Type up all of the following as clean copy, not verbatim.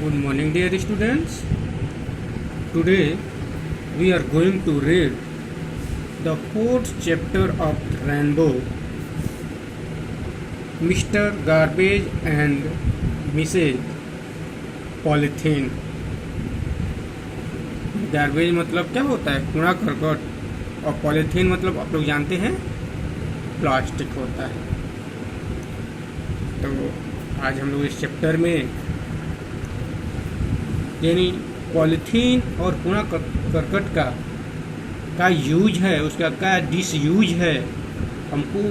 Good morning, dear students. Today we are going to read the fourth chapter of Rainbow, Mr. Garbage and Mrs. Polythene. Garbage मतलब क्या होता है? कूड़ा करकट। और पॉलीथीन मतलब आप लोग जानते हैं प्लास्टिक होता है। तो आज हम लोग इस चैप्टर में यानी पॉलीथीन और कूड़ा करकट का यूज है, उसका क्या डिसयूज है, हमको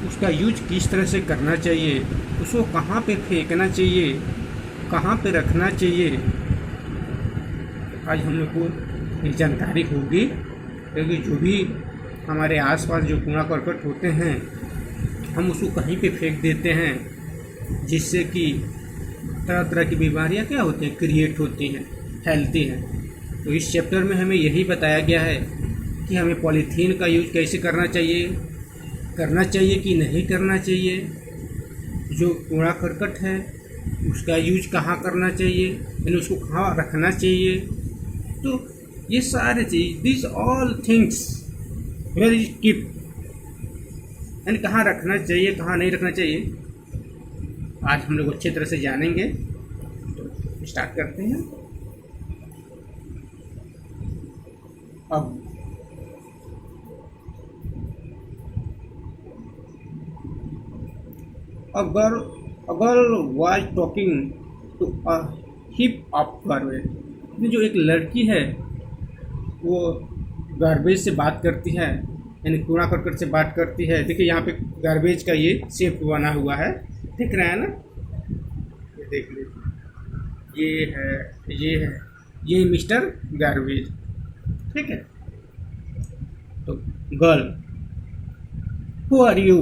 उसका यूज किस तरह से करना चाहिए, उसको कहाँ पे फेंकना चाहिए, कहाँ पे रखना चाहिए, आज हम लोग को ये जानकारी होगी। क्योंकि जो भी हमारे आसपास जो कूड़ा करकट होते हैं हम उसको कहीं पे फेंक देते हैं, जिससे कि तरह तरह की बीमारियां क्या होती हैं, क्रिएट होती हैं, फैलती हैं। तो इस चैप्टर में हमें यही बताया गया है कि हमें पॉलीथीन का यूज कैसे करना चाहिए कि नहीं करना चाहिए, जो कूड़ा करकट है उसका यूज कहाँ करना चाहिए, यानी उसको कहाँ रखना चाहिए। तो ये सारे चीज this all things where is keep, यानी कहाँ रखना चाहिए कहाँ नहीं रखना चाहिए, आज हम लोग अच्छी तरह से जानेंगे। तो स्टार्ट करते हैं। अब अगर was talking to a heap of garbage, जो एक लड़की है वो गार्बेज से बात करती है, यानी कूड़ा करकट से बात करती है। देखिए यहाँ पे गार्बेज का ये शेप बना हुआ है, दिख रहा है ना, ये देख लीजिए, ये मिस्टर गार्बेज, ठीक है। तो girl, who are you?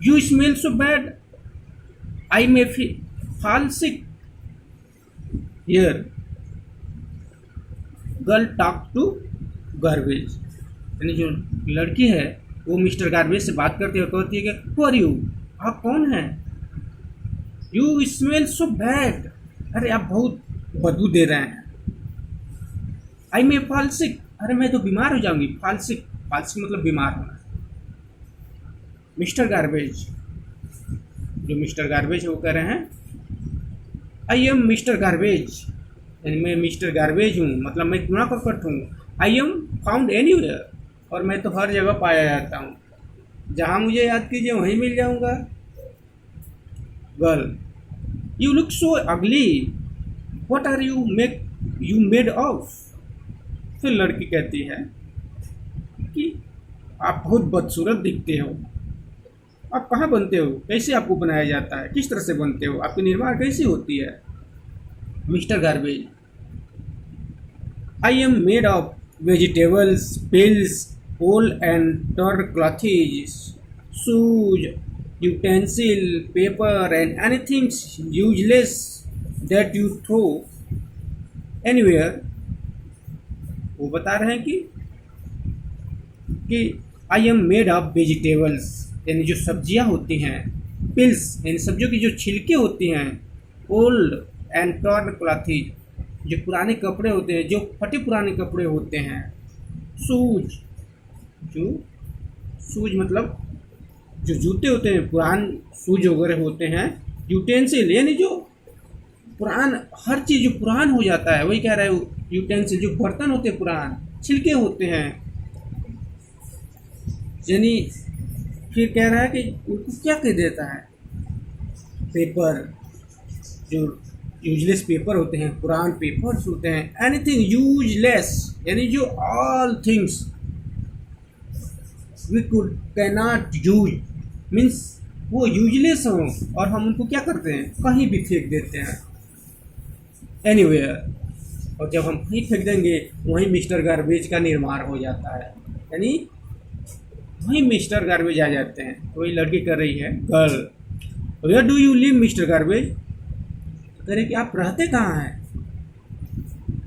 You smell so bad, I may fall sick here. Girl talk to garbage, यानी जो लड़की है वो मिस्टर गार्बेज से बात करती है, कहती है कि हु आर यू, आप कौन हैं? यू स्मेल सो बैड, अरे आप बहुत बदबू दे रहे हैं। आई मे फॉल सिक, अरे मैं तो बीमार हो जाऊंगी। फॉल सिक मतलब बीमार होना। मिस्टर गार्बेज, जो मिस्टर गार्बेज है वो कह रहे हैं आई एम मिस्टर गार्बेज, यानी मैं मिस्टर गार्बेज हूँ, मतलब मैं कूड़ा करकट हूँ। आई एम फाउंड एनीवेयर, और मैं तो हर जगह पाया जाता हूँ, जहाँ मुझे याद कीजिए वहीं मिल जाऊँगा। Girl, you look so ugly, what are you made of? फिर लड़की कहती है कि आप बहुत बदसूरत दिखते हो, आप कहाँ बनते हो, कैसे आपको बनाया जाता है, किस तरह से बनते हो, आपकी निर्माण कैसी होती है? Mister garbage, I am made of vegetables, peels, old and torn clothes, shoes, utensil, paper and anything useless that you throw anywhere. वो बता रहे हैं कि I am made of vegetables, यानी जो सब्जियां होती हैं, पिल्स यानी सब्जियों की जो छिलके होती हैं, ओल्ड एंड टॉर्न क्लॉथेज, जो पुराने कपड़े होते हैं, जो फटे पुराने कपड़े होते हैं, शूज, जो शूज मतलब जो जूते होते हैं, पुरान शूज वगैरह होते हैं, यूटेंसिल यानी जो पुरान, हर चीज़ जो पुरान हो जाता है वही कह रहा है। यूटेंसिल जो बर्तन होते हैं पुरान, छिलके होते हैं, यानी फिर कह रहा है कि उनको क्या कह देता है, पेपर, जो यूजलेस पेपर होते हैं, पुरान पेपर्स होते हैं, एनीथिंग यूजलेस यानी जो all things we could cannot use, means वो यूजलेस हों और हम उनको क्या करते हैं, कहीं भी फेंक देते हैं, एनीवेयर। और जब हम कहीं फेंक देंगे वहीं मिस्टर गार्बेज का निर्माण हो जाता है, यानी वहीं मिस्टर गार्बेज आ जाते हैं। वही लड़की कर रही है, girl, where do you live mister garbage? कह रहे कि आप रहते कहाँ हैं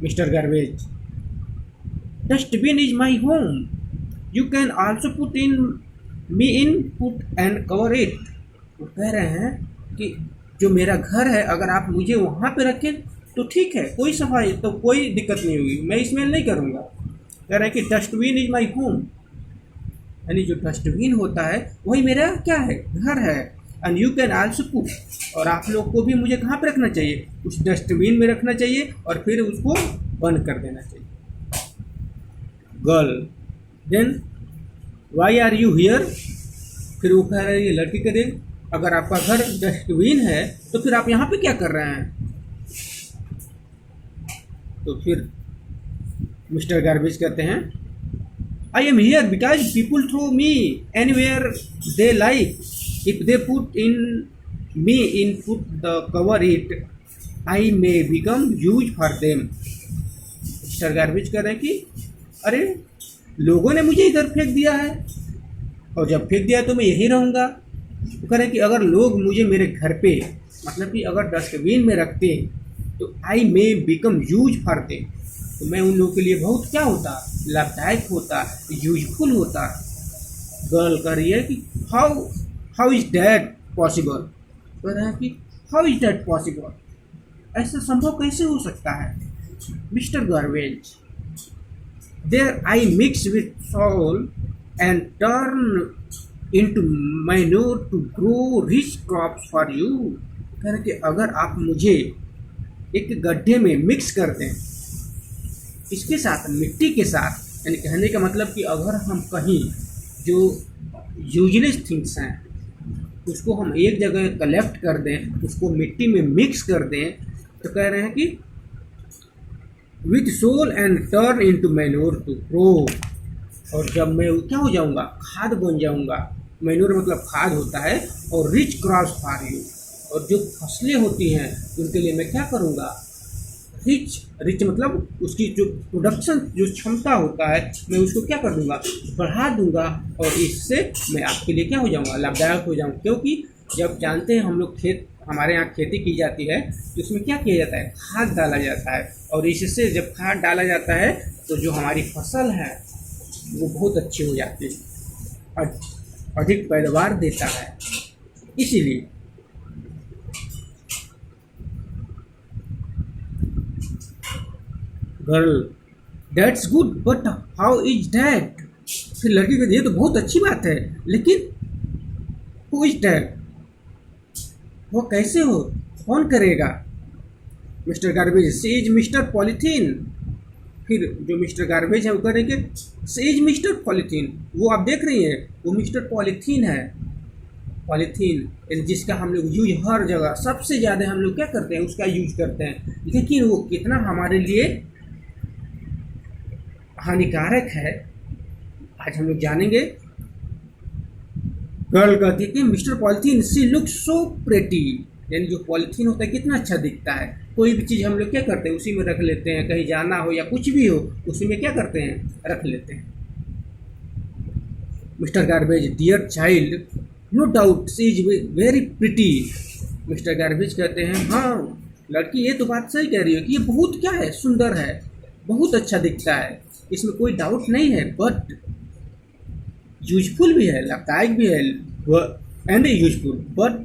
mister garbage? Dustbin is my home, you can also put in me in put and cover it. वो कह रहे हैं कि जो मेरा घर है अगर आप मुझे वहाँ पे रखें तो ठीक है, कोई सफाई तो कोई दिक्कत नहीं होगी, मैं स्मेल नहीं करूँगा। कह रहे हैं कि डस्टबिन इज माई होम, यानी जो डस्टबिन होता है वही मेरा क्या है, घर है। And you can also cook, और आप लोग को भी मुझे कहाँ पे रखना चाहिए, उस डस्टबिन में रखना चाहिए और फिर उसको बंद कर देना चाहिए। Girl then why are you here, फिर वो कह रही है लड़की के दिन, अगर आपका घर डस्टबिन है तो फिर आप यहाँ पे क्या कर रहे हैं। तो फिर मिस्टर गार्बेज कहते हैं I am here because people throw me anywhere they like, if they put in me in put the cover it I may become use for them. Mister garbage कह रहे हैं कि अरे लोगों ने मुझे इधर फेंक दिया है और जब फेंक दिया तो मैं यहीं रहूँगा। वो कह रहे हैं कि अगर लोग मुझे मेरे घर पे, मतलब कि अगर डस्टबिन में रखते तो I may become use for them, तो मैं उन लोगों के लिए बहुत क्या होता, लाभदायक होता, यूजफुल होता। गर्ल कह रही है कि हाउ इज दैट पॉसिबल, कह रहे हैं कि हाउ इज दैट पॉसिबल, ऐसा संभव कैसे हो सकता है। Mister garbage there I mix with soil and turn into manure to grow rich crops for you। कह रहे कि अगर आप मुझे एक गड्ढे में मिक्स कर दें इसके साथ, मिट्टी के साथ, यानी कहने का मतलब कि अगर हम कहीं जो यूजलेस थिंग्स हैं उसको हम एक जगह कलेक्ट कर दें, उसको मिट्टी में मिक्स कर दें, तो कह रहे हैं कि with soil and turn into manure to grow, और जब मैं क्या हो जाऊंगा, खाद बन जाऊंगा। मैन्योर मतलब खाद होता है, और रिच क्रॉप्स फॉर यू, और जो फसलें होती हैं उनके लिए मैं क्या करूंगा, रिच मतलब उसकी जो प्रोडक्शन, जो क्षमता होता है, मैं उसको क्या कर दूंगा, बढ़ा दूंगा, और इससे मैं आपके लिए क्या हो जाऊंगा, लाभदायक हो जाऊंगा। क्योंकि जब जानते हैं हम लोग हमारे यहाँ खेती की जाती है तो उसमें क्या किया जाता है, खाद डाला जाता है, और इससे जब खाद डाला जाता है तो जो हमारी फसल है वो बहुत अच्छी हो जाती है और अधिक पैदावार देता है। इसीलिए girl that's good but how is that, फिर लड़की कहती है ये तो बहुत अच्छी बात है, लेकिन हु इज दैट, वो कैसे हो, कौन करेगा। Mister garbage she is mister polythene, फिर जो मिस्टर गार्बेज है वो करेंगे सी इज मिस्टर पॉलीथीन, वो आप देख रही हैं वो मिस्टर पॉलीथीन है। पॉलीथीन जिसका हम लोग यूज हर जगह सबसे ज़्यादा हम लोग क्या करते हैं, उसका यूज करते हैं, लेकिन वो कितना हमारे लिए हानिकारक है आज हम लोग जानेंगे। गर्ल कहती है कि mister polythene see look so pretty, यानी जो पॉलीथीन होता है कितना अच्छा दिखता है। कोई भी चीज़ हम लोग क्या करते हैं उसी में रख लेते हैं, कहीं जाना हो या कुछ भी हो उसी में क्या करते हैं, रख लेते हैं। Mister garbage dear child no doubt she is very pretty, mister garbage कहते हैं हाँ लड़की ये तो बात सही कह रही है कि ये बहुत क्या है, सुंदर है, बहुत अच्छा दिखता है, इसमें कोई डाउट नहीं है, बट यूजफुल भी है, लाभदायक भी है, and useful, but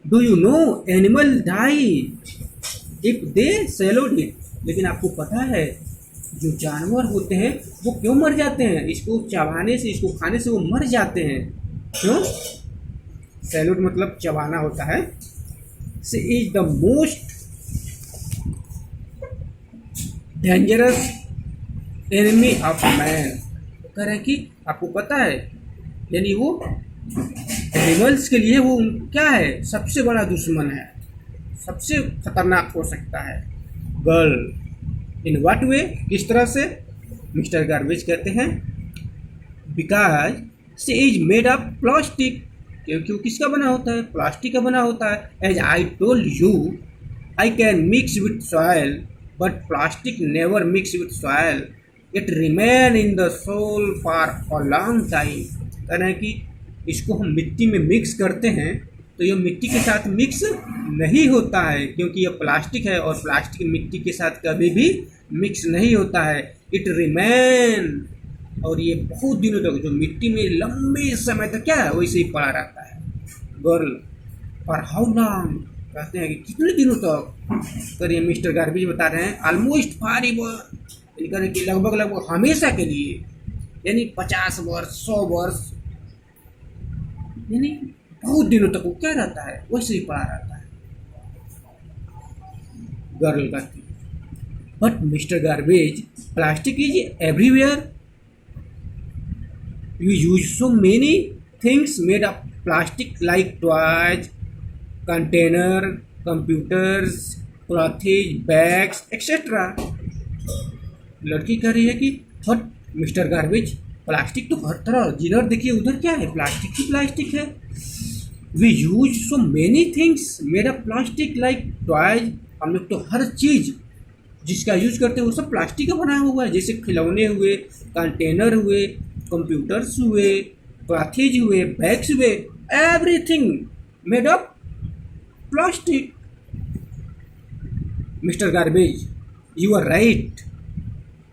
do you know animal die if they swallowed it, लेकिन आपको पता है जो जानवर होते हैं वो क्यों मर जाते हैं, इसको चबाने से, इसको खाने से वो मर जाते हैं। क्यों, सैलोड मतलब चबाना होता है। She is the most dangerous enemy of man, कह रहे हैं कि आपको पता है, यानी वो एनिमल्स के लिए वो क्या है, सबसे बड़ा दुश्मन है, सबसे खतरनाक हो सकता है। गर्ल इन व्हाट वे, किस तरह से, मिस्टर गार्बेज कहते हैं because she is made of plastic, क्योंकि वो किसका बना होता है, प्लास्टिक का बना होता है। As I told you I can mix with soil but plastic never mix with soil, it remain in the soil for a long time. कह रहे हैं कि इसको हम मिट्टी में मिक्स करते हैं तो ये मिट्टी के साथ मिक्स नहीं होता है, क्योंकि ये प्लास्टिक है और प्लास्टिक मिट्टी के साथ कभी भी मिक्स नहीं होता है। इट रिमेन, और ये बहुत दिनों तक जो मिट्टी में लंबे समय तक क्या है वैसे ही पड़ा रहता है। गर्ल फॉर हाउ लॉन्ग, कहते हैं कि कितने दिनों तक। तो ये मिस्टर गार्बेज बता रहे हैं ऑलमोस्ट फॉर एवर, कि लगभग लगभग हमेशा के लिए, यानी 50 वर्ष 100 वर्ष, यानी बहुत दिनों तक वो क्या रहता है, वैसे ही पड़ा रहता है। गर्ल कहती है but mister garbage plastic is everywhere, you use so many things made of plastic like toys, container, computers, clothes, bags etcetera. लड़की कह रही है कि बट मिस्टर गार्बेज प्लास्टिक तो हर तरह, जिधर देखिए उधर क्या है, प्लास्टिक ही प्लास्टिक है। We use so many things made of plastic like toys, हम लोग तो हर चीज़ जिसका यूज करते हैं वो सब प्लास्टिक का बना हुआ है, जैसे खिलौने हुए, कंटेनर हुए, कंप्यूटर्स हुए, क्लॉथेज हुए, बैग्स हुए, everything made of plastic. Mister garbage you are right,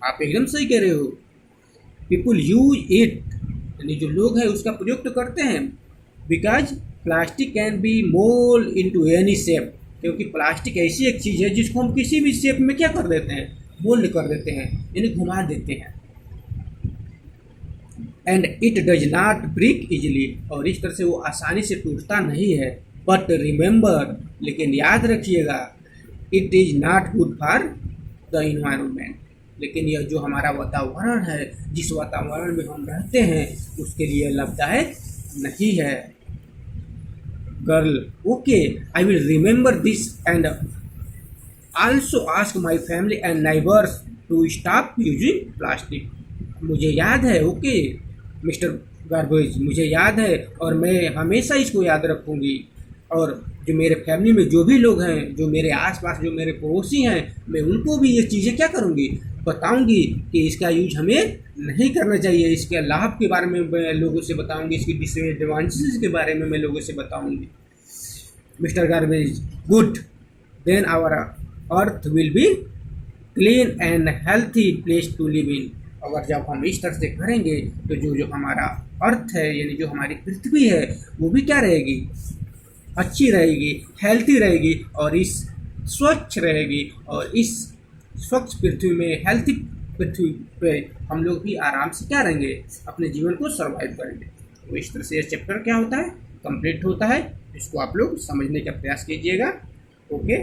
आप एकदम सही कह रहे हो। पीपुल यूज इट, यानी जो लोग हैं उसका प्रयोग तो करते हैं, because plastic can be mould into any shape, क्योंकि प्लास्टिक ऐसी एक चीज़ है जिसको हम किसी भी शेप में क्या कर देते हैं, मोल्ड कर देते हैं, यानी घुमा देते हैं। And it does not break easily, और इस तरह से वो आसानी से टूटता नहीं है। बट रिमेंबर, लेकिन याद रखिएगा, it is not good for the environment, लेकिन यह जो हमारा वातावरण है, जिस वातावरण में हम रहते हैं, उसके लिए लाभदायक नहीं है। Girl okay, I will remember this and also ask my family and neighbours to stop using plastic. मुझे याद है, ओके मिस्टर गार्बेज, मुझे याद है और मैं हमेशा इसको याद रखूँगी। और जो मेरे फैमिली में जो भी लोग हैं, जो मेरे आसपास जो मेरे पड़ोसी हैं, मैं उनको भी ये चीज़ें क्या करूँगी, बताऊँगी कि इसका यूज हमें नहीं करना चाहिए। इसके लाभ के बारे में मैं लोगों से बताऊँगी, इसकी डिसएडवांटेजेस के बारे में मैं लोगों से बताऊँगी। Mister garbage good, then our earth will be clean and healthy place to live in. अगर जब हम इस तरह से करेंगे तो जो हमारा अर्थ है, यानी जो हमारी पृथ्वी है, वो भी क्या रहेगी, अच्छी रहेगी, हेल्थी रहेगी, और इस स्वच्छ रहेगी। और इस स्वच्छ पृथ्वी में, हेल्थी पृथ्वी पे हम लोग भी आराम से क्या रहेंगे, अपने जीवन को सर्वाइव करेंगे। तो इस तरह से यह चैप्टर क्या होता है, कंप्लीट होता है। इसको आप लोग समझने का प्रयास कीजिएगा। ओके।